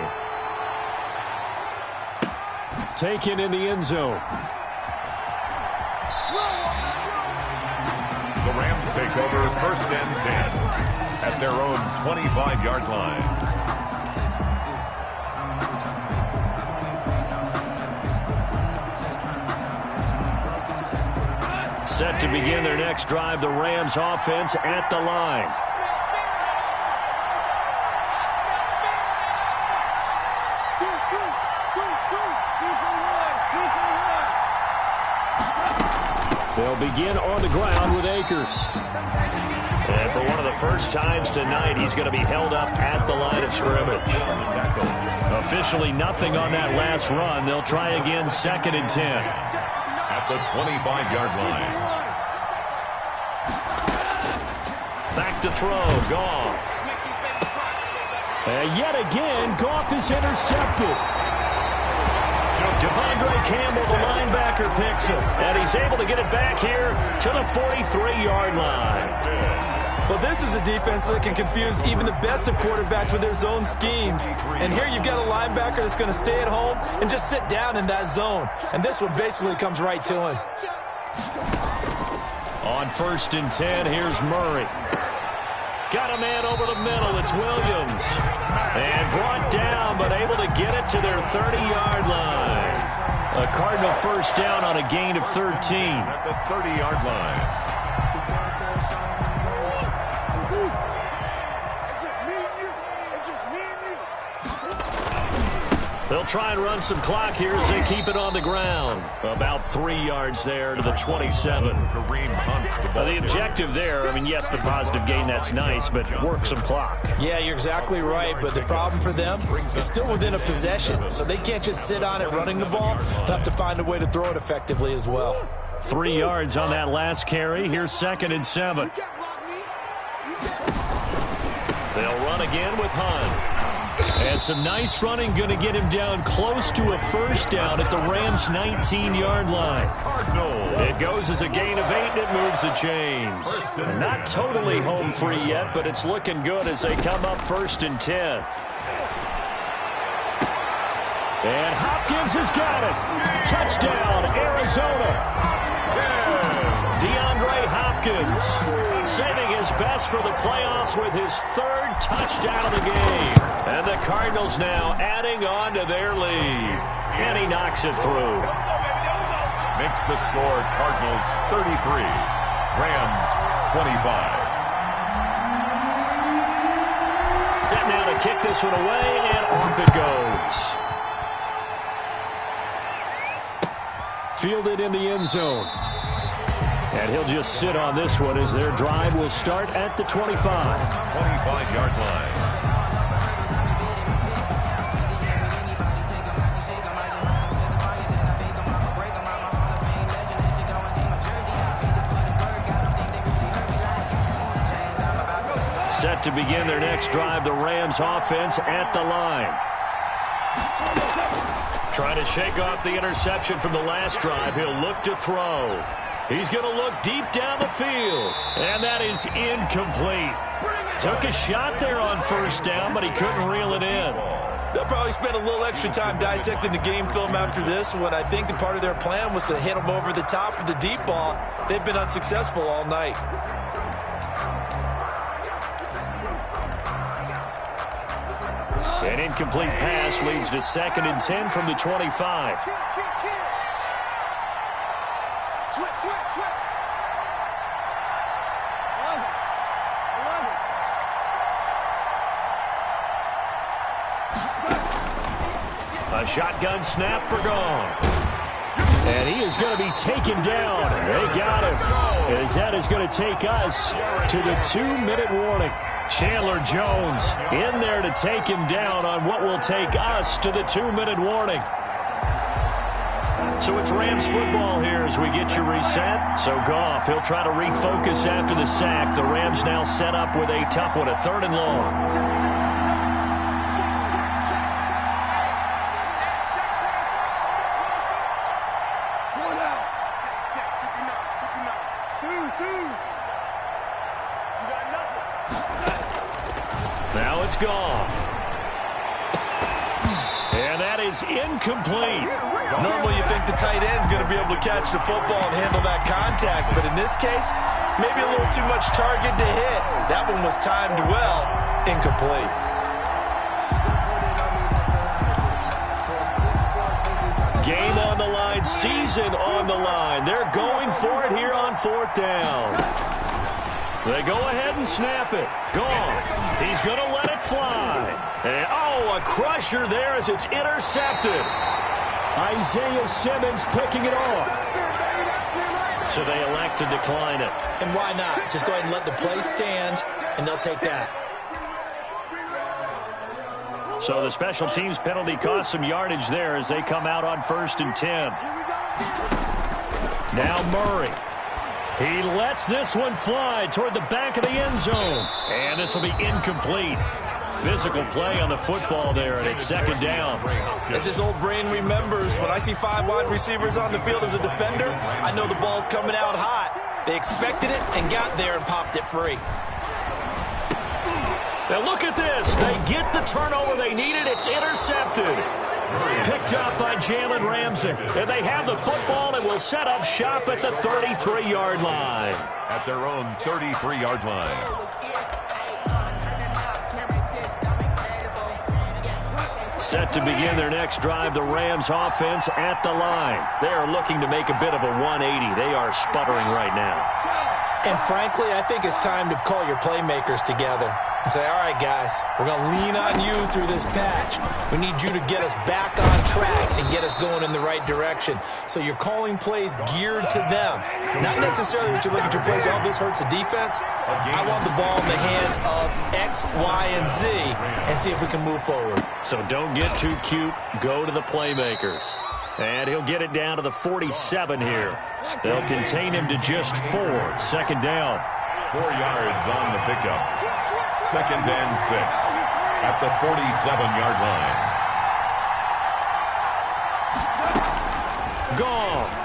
Taken in the end zone. The Rams take over 1st and 10 at their own 25-yard line. Set to begin their next drive, the Rams offense at the line. They'll begin on the ground with Akers. And for one of the first times tonight, he's going to be held up at the line of scrimmage. Officially nothing on that last run. They'll try again 2nd and 10. At the 25-yard line. Back to throw, Goff. And yet again, Goff is intercepted. Devondre Campbell, the linebacker, picks him. And he's able to get it back here to the 43-yard line. Well, this is a defense that can confuse even the best of quarterbacks with their zone schemes. And here you've got a linebacker that's going to stay at home and just sit down in that zone. And this one basically comes right to him. On 1st and 10, here's Murray. Got a man over the middle. It's Williams. And brought down, but able to get it to their 30-yard line. A Cardinal first down on a gain of 13. At the 30-yard line. They'll try and run some clock here as they keep it on the ground. About 3 yards there to the 27. The objective there, I mean, yes, the positive gain, that's nice, but work some clock. Yeah, you're exactly right, but the problem for them is still within a possession, so they can't just sit on it running the ball. They'll have to find a way to throw it effectively as well. 3 yards on that last carry. Here's 2nd and 7. They'll run again with Hunt. And some nice running, going to get him down close to a first down at the Rams' 19-yard line. It goes as a gain of 8, and it moves the chains. Not totally home free yet, but it's looking good as they come up 1st and 10. And Hopkins has got it. Touchdown, Arizona. DeAndre Hopkins saving his best for the playoffs with his 3rd touchdown of the game. And the Cardinals now adding on to their lead. And he knocks it through. Makes the score Cardinals 33, Rams 25. Set now to kick this one away, and off it goes. Fielded in the end zone. And he'll just sit on this one as their drive will start at the 25. 25-yard line. Set to begin their next drive, the Rams offense at the line. Trying to shake off the interception from the last drive. He'll look to throw. He's going to look deep down the field. And that is incomplete. Took a shot there on first down, but he couldn't reel it in. They'll probably spend a little extra time dissecting the game film after this one. I think the part of their plan was to hit them over the top with the deep ball. They've been unsuccessful all night. An incomplete pass leads to 2nd and 10 from the 25. A shotgun snap for Goff. And he is going to be taken down. They got him. As that is going to take us to the 2-minute warning. Chandler Jones in there to take him down on what will take us to the 2-minute warning. So it's Rams football here as we get you reset. So Goff, he'll try to refocus after the sack. The Rams now set up with a tough one, a 3rd and long. Now it's Goff. And that is incomplete. Normally you think the tight end's going to be able to catch the football and handle that contact, but in this case, maybe a little too much target to hit. That one was timed well, incomplete. Game on the line, season on the line. They're going for it here on 4th down. They go ahead and snap it. Gone. He's going to let it fly. And, a crusher there as it's intercepted. Isaiah Simmons picking it off. So they elect to decline it. And why not? Just go ahead and let the play stand, and they'll take that. So the special teams penalty cost some yardage there as they come out on 1st and 10. Now Murray. He lets this one fly toward the back of the end zone. And this will be incomplete. Physical play on the football there, and it's 2nd down. As his old brain remembers, when I see 5 wide receivers on the field as a defender, I know the ball's coming out hot. They expected it and got there and popped it free. Now look at this. They get the turnover they needed. It's intercepted. Picked up by Jalen Ramsey. And they have the football and will set up shop at the 33-yard line. At their own 33-yard line. Set to begin their next drive, the Rams offense at the line. They are looking to make a bit of a 180. They are sputtering right now. And frankly, I think it's time to call your playmakers together and say, all right, guys, we're going to lean on you through this patch. We need you to get us back on track and get us going in the right direction. So you're calling plays geared to them. Not necessarily when you look at your plays, oh, this hurts the defense. I want the ball in the hands of X, Y, and Z and see if we can move forward. So don't get too cute. Go to the playmakers. And he'll get it down to the 47 here. They'll contain him to just 4. 2nd down. 4 yards on the pickup. 2nd and 6 at the 47-yard line. Goff.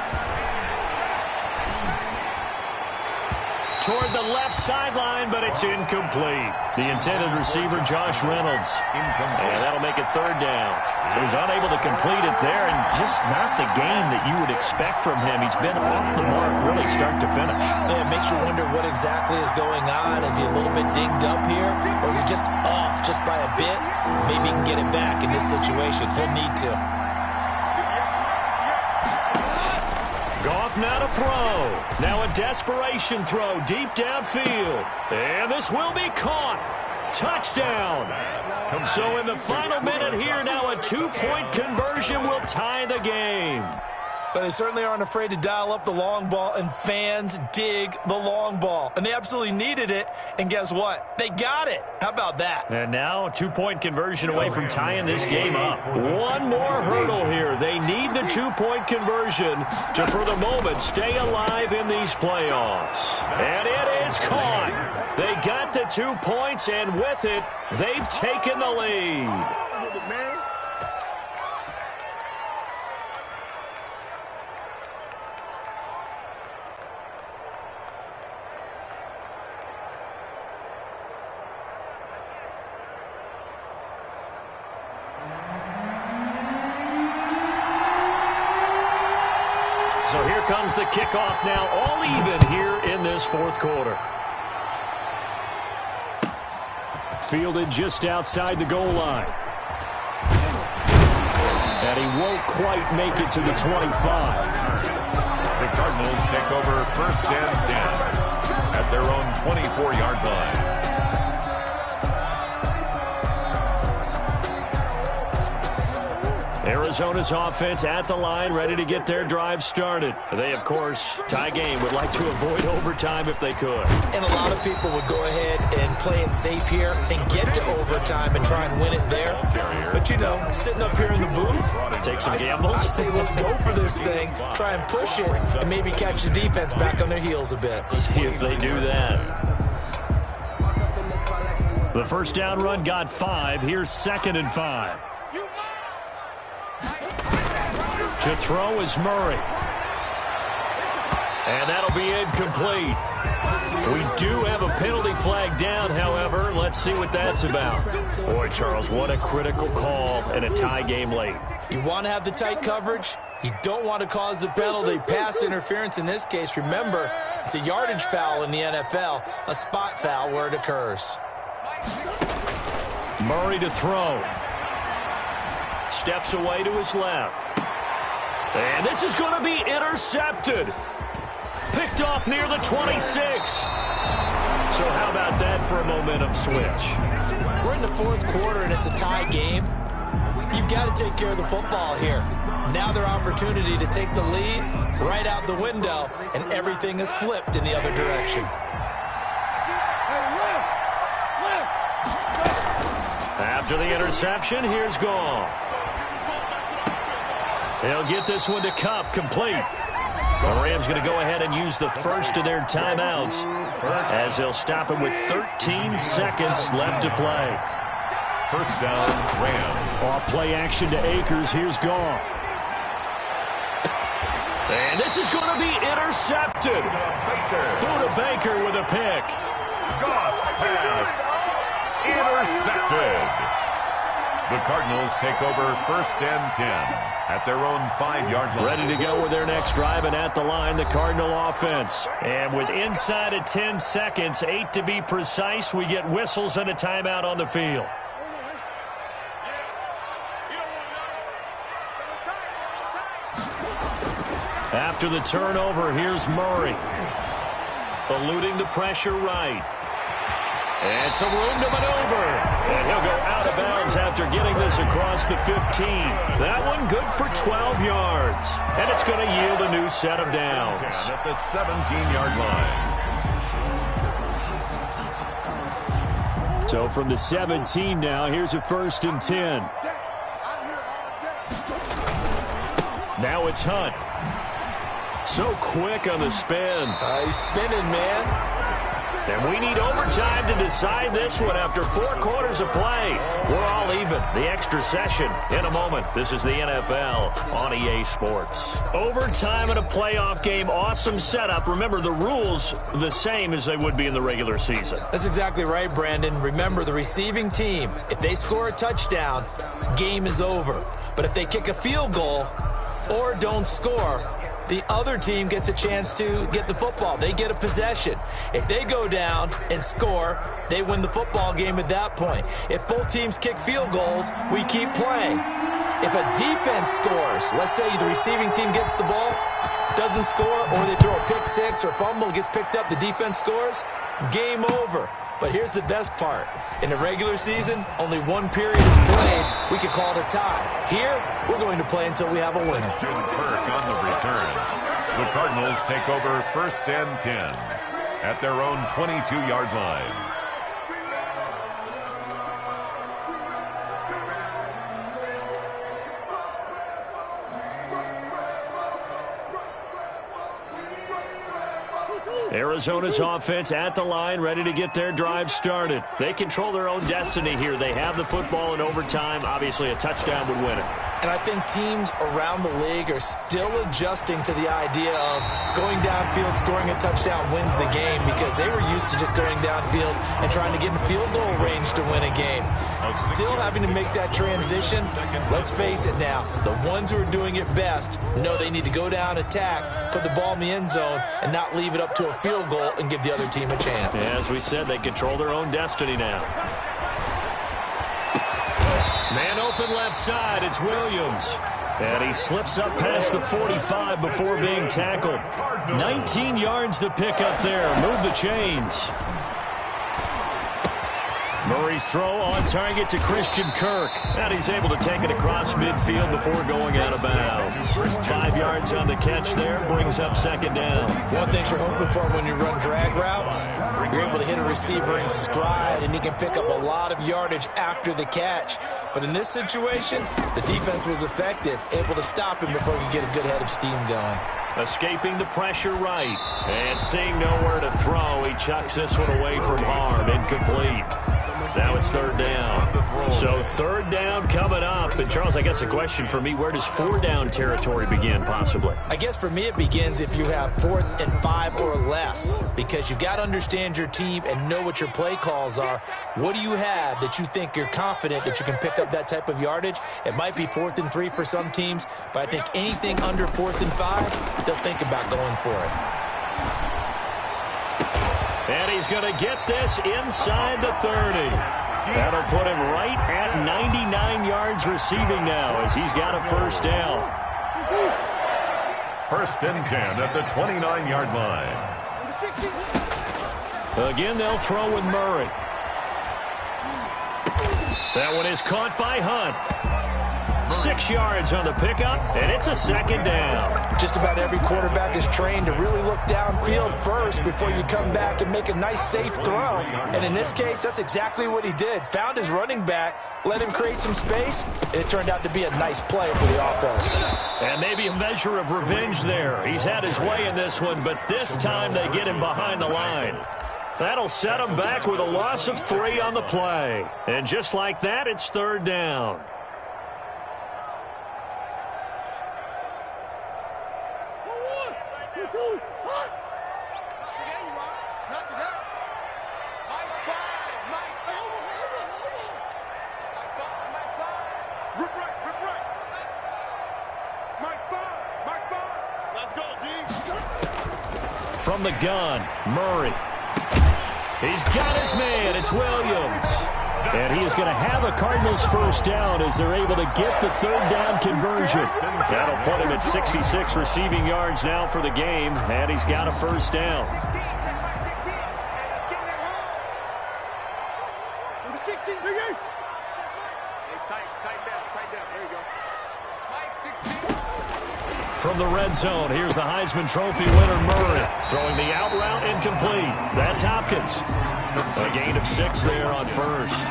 Toward the left sideline, but it's incomplete. The intended receiver, Josh Reynolds. And that'll make it 3rd down. So he's unable to complete it there, and just not the game that you would expect from him. He's been off the mark really start to finish. Yeah, it makes you wonder what exactly is going on. Is he a little bit dinged up here, or is he just off just by a bit? Maybe he can get it back in this situation. He'll need to. Goff now to throw. Now a desperation throw deep downfield. And this will be caught. Touchdown. So in the final minute here, now a 2-point conversion will tie the game. But they certainly aren't afraid to dial up the long ball, and fans dig the long ball. And they absolutely needed it, and guess what? They got it. How about that? And now a 2-point conversion away from tying this game up. One more hurdle here. They need the 2-point conversion to, for the moment, stay alive in these playoffs. And it is caught. They got the 2 points, and with it, they've taken the lead. So here comes the kickoff now, all even here in this 4th quarter. Fielded just outside the goal line. And he won't quite make it to the 25. The Cardinals take over 1st and 10 at their own 24-yard line. Arizona's offense at the line, ready to get their drive started. They, of course, tie game, would like to avoid overtime if they could. And a lot of people would go ahead and play it safe here and get to overtime and try and win it there. But, you know, sitting up here in the booth, take some gambles. I say let's go for this thing, try and push it, and maybe catch the defense back on their heels a bit. See if they do that. The first down run got 5. Here's 2nd and 5. To throw is Murray. And that'll be incomplete. We do have a penalty flag down, however. Let's see what that's about. Boy, Charles, what a critical call in a tie game late. You want to have the tight coverage. You don't want to cause the penalty. Pass interference in this case. Remember, it's a yardage foul in the NFL, a spot foul where it occurs. Murray to throw. Steps away to his left. And this is going to be intercepted. Picked off near the 26. So how about that for a momentum switch? We're in the 4th quarter, and it's a tie game. You've got to take care of the football here. Now their opportunity to take the lead right out the window, and everything is flipped in the other direction. After the interception, here's Goff. They'll get this one to Cup, complete. The Rams going to go ahead and use the first of their timeouts as they'll stop it with 13 seconds left to play. First down, Rams. Off play action to Akers. Here's Goff. And this is going to be intercepted. Buda Baker with a pick. Goff's pass intercepted. The Cardinals take over 1st and 10 at their own 5-yard line. Ready to go with their next drive, and at the line, the Cardinal offense. And with inside of 10 seconds, 8 to be precise, we get whistles and a timeout on the field. After the turnover, here's Murray. Eluding the pressure right. And some room to maneuver. And he'll go out of bounds after getting this across the 15. That one good for 12 yards. And it's going to yield a new set of downs. At the 17-yard line. So from the 17 now, here's a 1st and 10. Now it's Hunt. So quick on the spin. He's spinning, man. And we need overtime to decide this one after 4 quarters of play. We're all even. The extra session in a moment. This is the NFL on EA Sports. Overtime in a playoff game. Awesome setup. Remember, the rules the same as they would be in the regular season. That's exactly right, Brandon. Remember, the receiving team, if they score a touchdown, game is over. But if they kick a field goal or don't score, the other team gets a chance to get the football. They get a possession. If they go down and score, they win the football game at that point. If both teams kick field goals, we keep playing. If a defense scores, let's say the receiving team gets the ball, doesn't score, or they throw a pick six or fumble, gets picked up, the defense scores, game over. But here's the best part. In the regular season, only 1 period is played. We could call it a tie. Here, we're going to play until we have a winner. Jim Burke on the return. The Cardinals take over 1st and 10 at their own 22-yard line. Arizona's offense at the line, ready to get their drive started. They control their own destiny here. They have the football in overtime. Obviously, a touchdown would win it. And I think teams around the league are still adjusting to the idea of going downfield, scoring a touchdown wins the game, because they were used to just going downfield and trying to get in field goal range to win a game. Still having to make that transition. Let's face it now, the ones who are doing it best know they need to go down, attack, put the ball in the end zone, and not leave it up to a field goal and give the other team a chance. As we said, they control their own destiny now. Man open left side, it's Williams. And he slips up past the 45 before being tackled. 19 yards to pick up there. Move the chains. Murray's throw on target to Christian Kirk. And he's able to take it across midfield before going out of bounds. 5 yards on the catch there, brings up second down. One thing you're hoping for when you run drag routes, you're able to hit a receiver in stride, and he can pick up a lot of yardage after the catch. But in this situation, the defense was effective, able to stop him before he could get a good head of steam going. Escaping the pressure right. And seeing nowhere to throw, he chucks this one away from harm. Incomplete. Now it's third down. So third down coming up. And Charles, I guess the question for me, where does 4 down territory begin possibly? I guess for me it begins if you have 4th and 5 or less, because you've got to understand your team and know what your play calls are. What do you have that you think you're confident that you can pick up that type of yardage? It might be 4th and 3 for some teams, but I think anything under 4th and 5, they'll think about going for it. And he's going to get this inside the 30. That'll put him right at 99 yards receiving now as he's got a first down. First and 10 at the 29-yard line. Again, they'll throw with Murray. That one is caught by Hunt. 6 yards on the pickup, and it's a second down. Just about every quarterback is trained to really look downfield first before you come back and make a nice, safe throw. And in this case, that's exactly what he did. Found his running back, let him create some space, and it turned out to be a nice play for the offense. And maybe a measure of revenge there. He's had his way in this one, but this time they get him behind the line. That'll set him back with a loss of 3 on the play. And just like that, it's third down. From the gun, Murray. He's got his man. It's Williams. And he is going to have a Cardinals first down as they're able to get the third down conversion. That'll put him at 66 receiving yards now for the game, and he's got a first down. From the red zone, here's the Heisman Trophy winner, Murray. Throwing the out route incomplete. That's Hopkins. A gain of 6 there on first.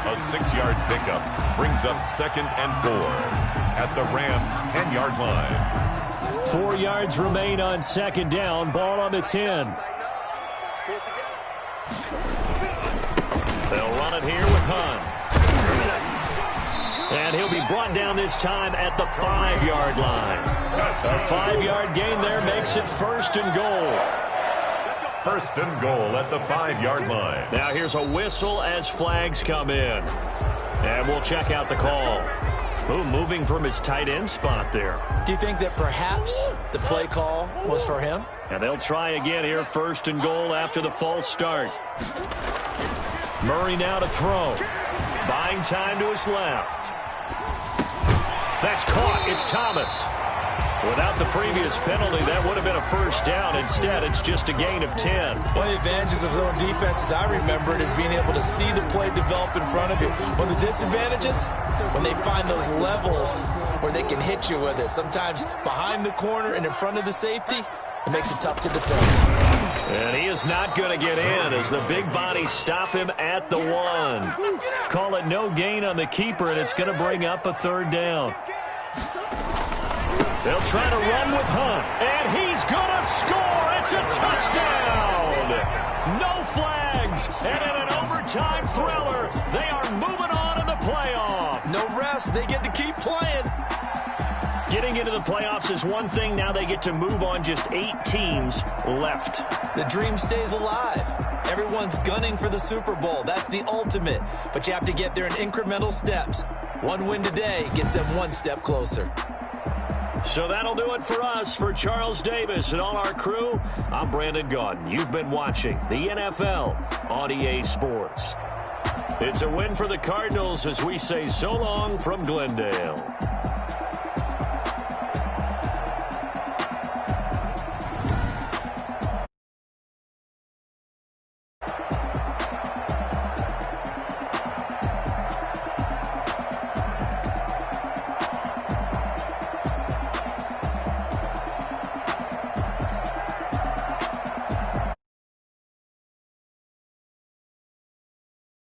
A 6-yard pickup brings up second and 4 at the Rams' 10-yard line. 4 yards remain on second down. Ball on the 10. They'll run it here with Hunt. And he'll be brought down this time at the 5-yard line. A 5-yard gain there makes it first and goal. First and goal at the 5-yard line. Now here's a whistle as flags come in. And we'll check out the call. Ooh, moving from his tight end spot there. Do you think that perhaps the play call was for him? And they'll try again here, first and goal after the false start. Murray now to throw. Buying time to his left. That's caught. It's Thomas. Without the previous penalty, that would have been a first down. Instead, it's just a gain of 10. One of the advantages of zone defense, as I remember it, is being able to see the play develop in front of you. One of the disadvantages, when they find those levels where they can hit you with it, sometimes behind the corner and in front of the safety, it makes it tough to defend. And he is not going to get in as the big bodies stop him at the 1. Call it no gain on the keeper, and it's going to bring up a third down. They'll try to run with Hunt, and he's going to score. It's a touchdown. No flags, and in an overtime thriller, they are moving on in the playoff. No rest. They get to keep playing. Getting into the playoffs is one thing. Now they get to move on. Just 8 teams left. The dream stays alive. Everyone's gunning for the Super Bowl. That's the ultimate. But you have to get there in incremental steps. One win today gets them one step closer. So that'll do it for us. For Charles Davis and all our crew, I'm Brandon Gaudin. You've been watching the NFL on EA Sports. It's a win for the Cardinals as we say so long from Glendale.